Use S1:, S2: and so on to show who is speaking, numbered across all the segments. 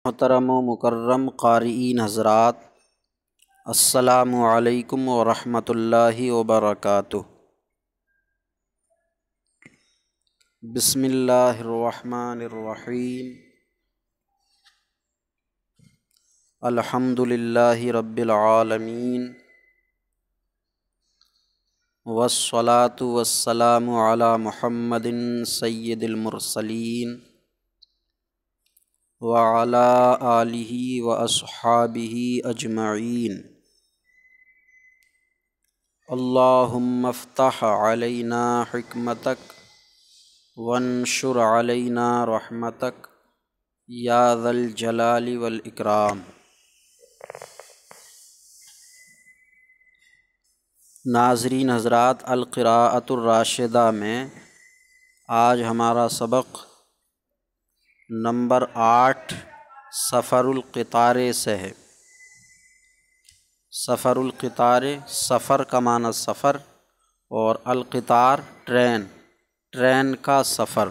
S1: محترم و مکرم قارئین حضرات، السلام علیکم ورحمۃ اللہ وبرکاتہ۔ بسم اللہ الرحمن الرحیم۔ الحمد للہ رب العالمین، والصلاة والسلام علی محمد سید المرسلین وعلى آلہ واصحابہ اجمعین۔ اللہم افتح علینا حکمتک وانشر علینا رحمتک یا ذا الجلال والاکرام۔ ناظرین حضرات، القراءۃ الراشدہ میں آج ہمارا سبق نمبر 8 سفر القطارے سے ہے۔ سفر القطارے، سفر کا معنی سفر، اور القطار ٹرین کا سفر۔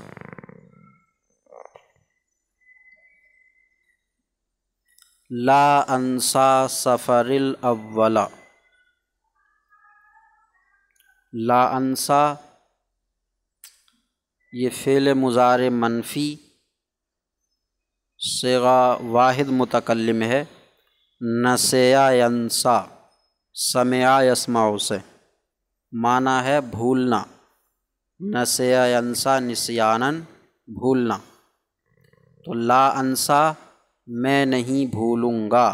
S1: لا انسا سفر الاول۔ لا انسا یہ فعل مضارع منفی صیغہ واحد متکلم ہے، نسیا ینسا، سمع یسمع سے معنی ہے بھولنا۔ نسیا ینسا نسیانن، بھولنا۔ تو لا انسا میں نہیں بھولوں گا،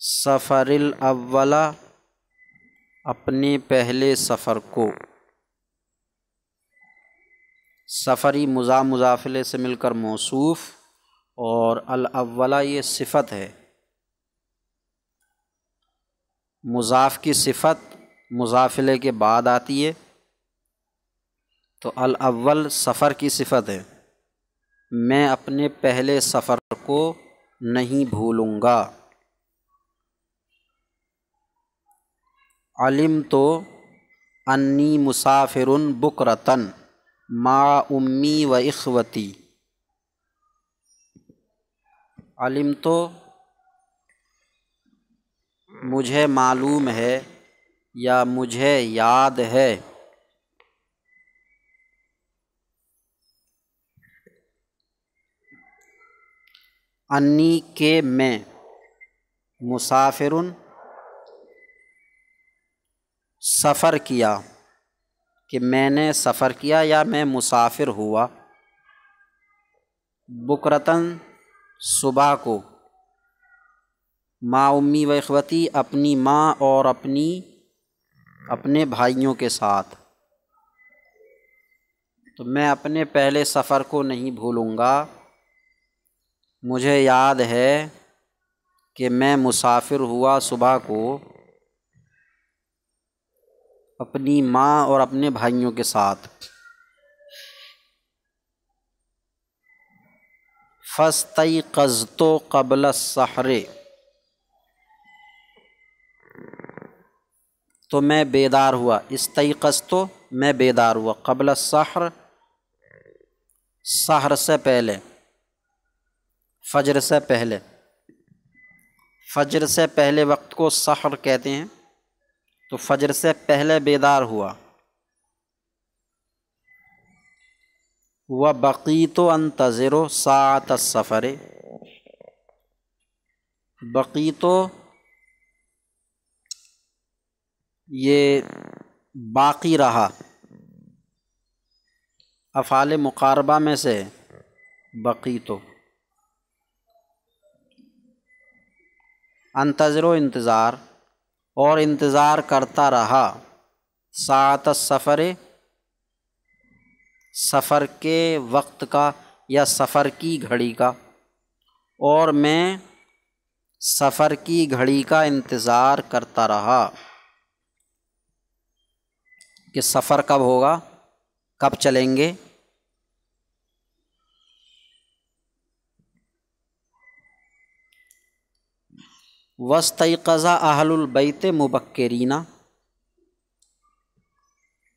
S1: سفر الاول اپنے پہلے سفر کو۔ سفری مضاف الیہ سے مل کر موصوف، اور الاول یہ صفت ہے۔ مضاف کی صفت مضاف الیہ کے بعد آتی ہے، تو الاول سفر کی صفت ہے۔ میں اپنے پہلے سفر کو نہیں بھولوں گا۔ علمت انی مسافر بکرۃ مع امی و اخوتی۔ علمت مجھے معلوم ہے یا مجھے یاد ہے، انی کہ میں، مسافرن سفر کیا، کہ میں نے سفر کیا یا میں مسافر ہوا، بکرتاً صبح کو، مع امی و اخوتی اپنی ماں اور اپنے بھائیوں کے ساتھ۔ تو میں اپنے پہلے سفر کو نہیں بھولوں گا۔ مجھے یاد ہے کہ میں مسافر ہوا صبح کو اپنی ماں اور اپنے بھائیوں کے ساتھ۔ فاستيقظت قبل السحر، تو میں بیدار ہوا۔ استيقظت میں بیدار ہوا، قبل السحر سحر سے پہلے، فجر سے پہلے۔ فجر سے پہلے وقت کو سحر کہتے ہیں، تو فجر سے پہلے بیدار ہوا۔ وبقیت انتظر ساعۃ السفر، بقیت یہ باقی رہا، افعال مقاربہ میں سے بقیت۔ انتظر انتظار، اور انتظار کرتا رہا، ساعۃ السفر سفر کے وقت کا یا سفر کی گھڑی کا، اور میں سفر کی گھڑی کا انتظار کرتا رہا کہ سفر کب ہوگا، کب چلیں گے۔ واستيقظ اہل البیت مبکرین،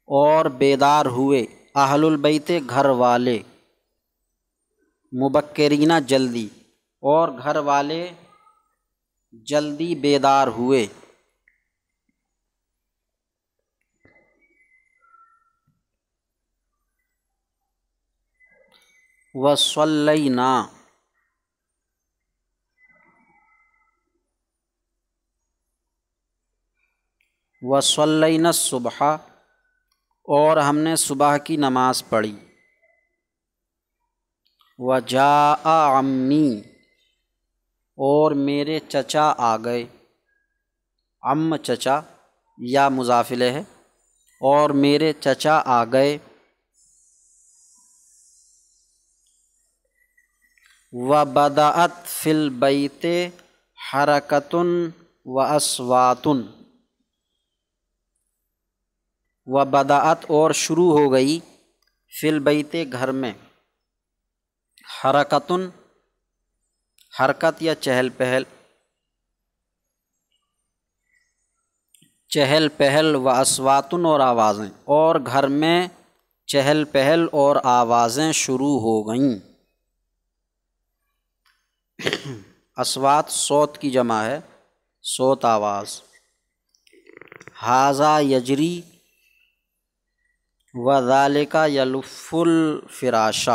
S1: اور بیدار ہوئے اہل البیت گھر والے، مبکرین جلدی، اور گھر والے جلدی بیدار ہوئے۔ وصلینا، وصلینا الصبح، اور ہم نے صبح کی نماز پڑھی۔ وجاء عمی، اور میرے چچا آ گئے۔ عم چچا یا مضاف الیہ ہے، اور میرے چچا آ گئے۔ وبدأت فی البیت حرکۃ واصوات، وبدأت، اور شروع ہو گئی، فی البیت، گھر میں، حرکۃ، حرکت یا چہل پہل، چہل پہل، واصوات، اور آوازیں، اور گھر میں چہل پہل اور آوازیں شروع ہو گئیں۔ اصوات صوت کی جمع ہے، صوت آواز۔ ھذا یجری وذالک یلف الفراش،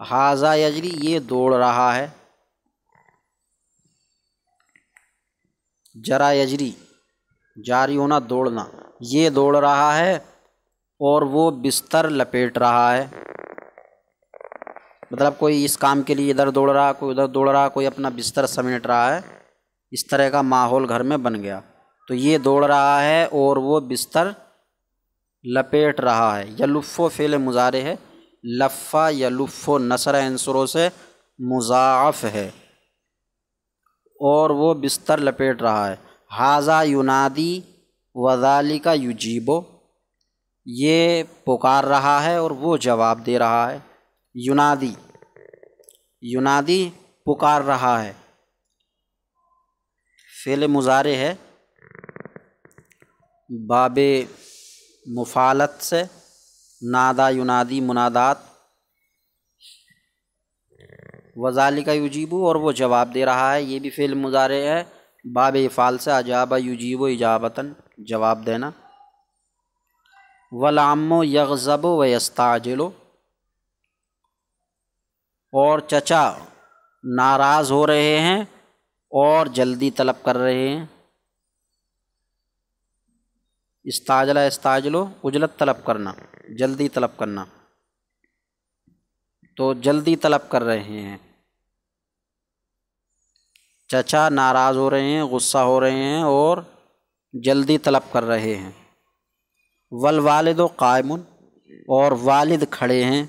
S1: ھذا یجری، یہ دوڑ رہا ہے، جرا یجری، جاری ہونا، دوڑنا، یہ دوڑ رہا ہے، اور وہ بستر لپیٹ رہا ہے۔ مطلب کوئی اس کام کے لیے ادھر دوڑ رہا، کوئی ادھر دوڑ رہا، کوئی اپنا بستر سمیٹ رہا ہے، اس طرح کا ماحول گھر میں بن گیا۔ تو یہ دوڑ رہا ہے اور وہ بستر لپیٹ رہا ہے۔ یلف فعل مضارع ہے، لفا یلف نصر عنصروں سے مضاعف ہے، اور وہ بستر لپیٹ رہا ہے۔ ھذا ینادی وذالک یجیب، یہ پکار رہا ہے اور وہ جواب دے رہا ہے۔ ینادی، ینادی پکار رہا ہے، فعل مضارع ہے، باب مفعلت سے، نادا ینادی منادات، وذالک یجیب، اور وہ جواب دے رہا ہے، یہ بھی فعل مضارع ہے، باب افعال سے، اجاب یجیب اجابتاً، جواب دینا۔ والعم یغضب ویستعجل، اور چچا ناراض ہو رہے ہیں اور جلدی طلب کر رہے ہیں۔ استعجل یستعجل، عجلت طلب کرنا، جلدی طلب کرنا، تو جلدی طلب کر رہے ہیں، چچا ناراض ہو رہے ہیں، غصہ ہو رہے ہیں اور جلدی طلب کر رہے ہیں۔ والوالد قائم، اور والد کھڑے ہیں۔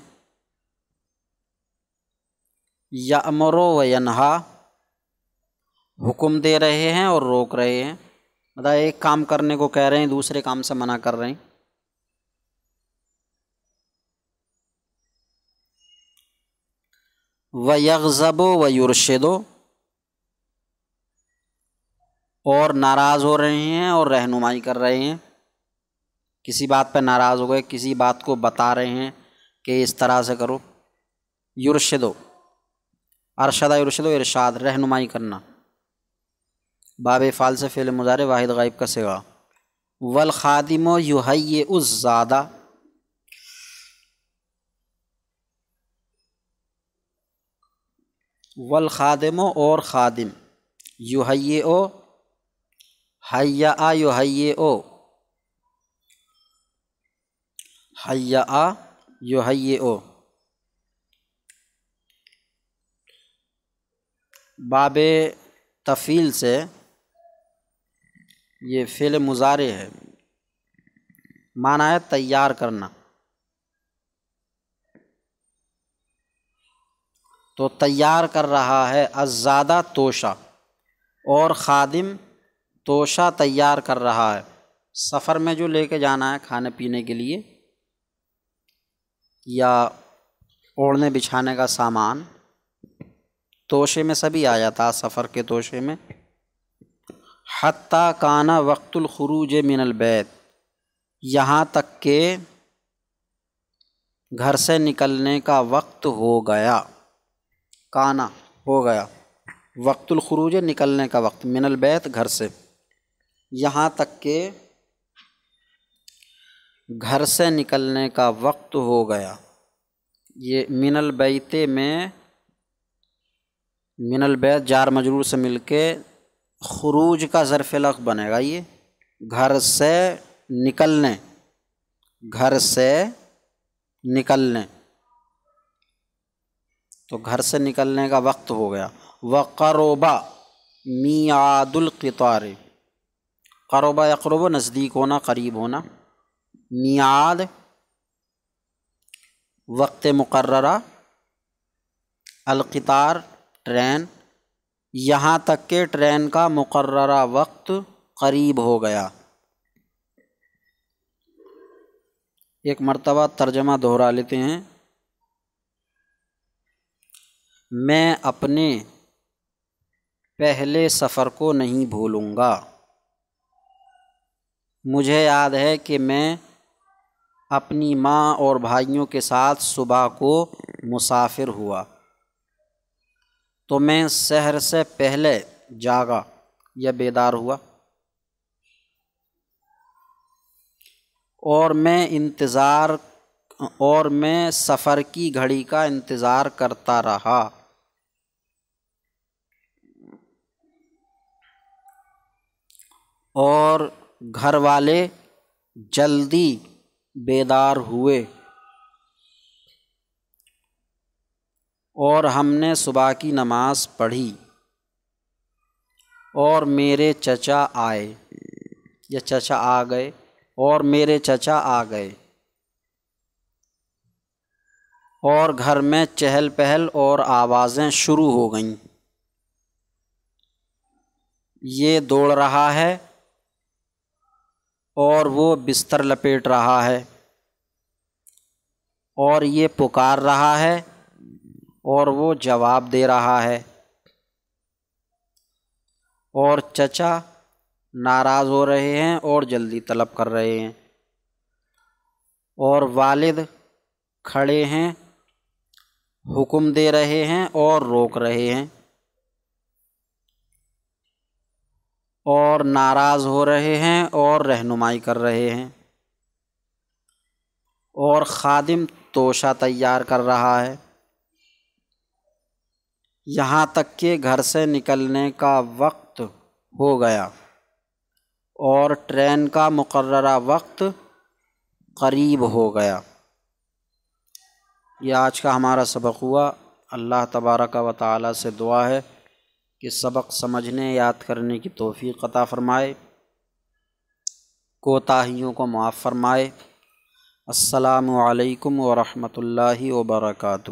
S1: یأمر و ینہا، حکم دے رہے ہیں اور روک رہے ہیں، مطلب ایک کام کرنے کو کہہ رہے ہیں، دوسرے کام سے منع کر رہے ہیں۔ ویغضب ویرشد، اور ناراض ہو رہے ہیں اور رہنمائی کر رہے ہیں، کسی بات پہ ناراض ہو گئے، کسی بات کو بتا رہے ہیں کہ اس طرح سے کرو۔ یرشدو، ارشدہ یرشدو، ارشاد، رہنمائی کرنا، باب فعل سے فعل مضارع واحد غائب کا صیغہ۔ والخادم یہیئ الزاد، والخادم، اور خادم، یہیئ، حیّا یہیئ، حیّا یہیئ، باب تفعیل سے، یہ فعل مضارع ہے، معنی ہے تیار کرنا، تو تیار کر رہا ہے۔ الزادہ توشہ، اور خادم توشہ تیار کر رہا ہے، سفر میں جو لے کے جانا ہے کھانے پینے کے لیے یا اوڑھنے بچھانے کا سامان، توشے میں سبھی آ جاتا ہے، سفر کے توشے میں۔ حتیٰ کان وقت الخروج من البیت، یہاں تک کہ گھر سے نکلنے کا وقت ہو گیا۔ کانا ہو گیا، وقت الخروج نکلنے کا وقت، من البیت گھر سے، یہاں تک کہ گھر سے نکلنے کا وقت ہو گیا۔ یہ من البیت میں من البیت جار مجرور سے مل کے خروج کا ظرف لغو بنے گا، یہ گھر سے نکلنے، گھر سے نکلنے، تو گھر سے نکلنے کا وقت ہو گیا۔ وقرب میعاد القطار، قرب یقرب نزدیک ہونا، قریب ہونا، میعاد وقت مقررہ، القطار ٹرین، یہاں تک کہ ٹرین کا مقررہ وقت قریب ہو گیا۔ ایک مرتبہ ترجمہ دہرا لیتے ہیں۔ میں اپنے پہلے سفر کو نہیں بھولوں گا۔ مجھے یاد ہے کہ میں اپنی ماں اور بھائیوں کے ساتھ صبح کو مسافر ہوا تو میں سحر سے پہلے جاگا یا بیدار ہوا، اور میں سفر کی گھڑی کا انتظار کرتا رہا۔ اور گھر والے جلدی بیدار ہوئے اور ہم نے صبح کی نماز پڑھی، اور میرے چچا آئے یا چچا آ گئے، اور میرے چچا آ گئے، اور گھر میں چہل پہل اور آوازیں شروع ہو گئیں۔ یہ دوڑ رہا ہے اور وہ بستر لپیٹ رہا ہے، اور یہ پکار رہا ہے اور وہ جواب دے رہا ہے، اور چچا ناراض ہو رہے ہیں اور جلدی طلب کر رہے ہیں، اور والد کھڑے ہیں، حکم دے رہے ہیں اور روک رہے ہیں، اور ناراض ہو رہے ہیں اور رہنمائی کر رہے ہیں، اور خادم توشہ تیار کر رہا ہے، یہاں تک کہ گھر سے نکلنے کا وقت ہو گیا اور ٹرین کا مقررہ وقت قریب ہو گیا۔ یہ آج کا ہمارا سبق ہوا۔ اللہ تبارک و تعالی سے دعا ہے کہ سبق سمجھنے، یاد کرنے کی توفیق عطا فرمائے، کوتاہیوں کو معاف فرمائے۔ السلام علیکم ورحمۃ اللہ وبرکاتہ۔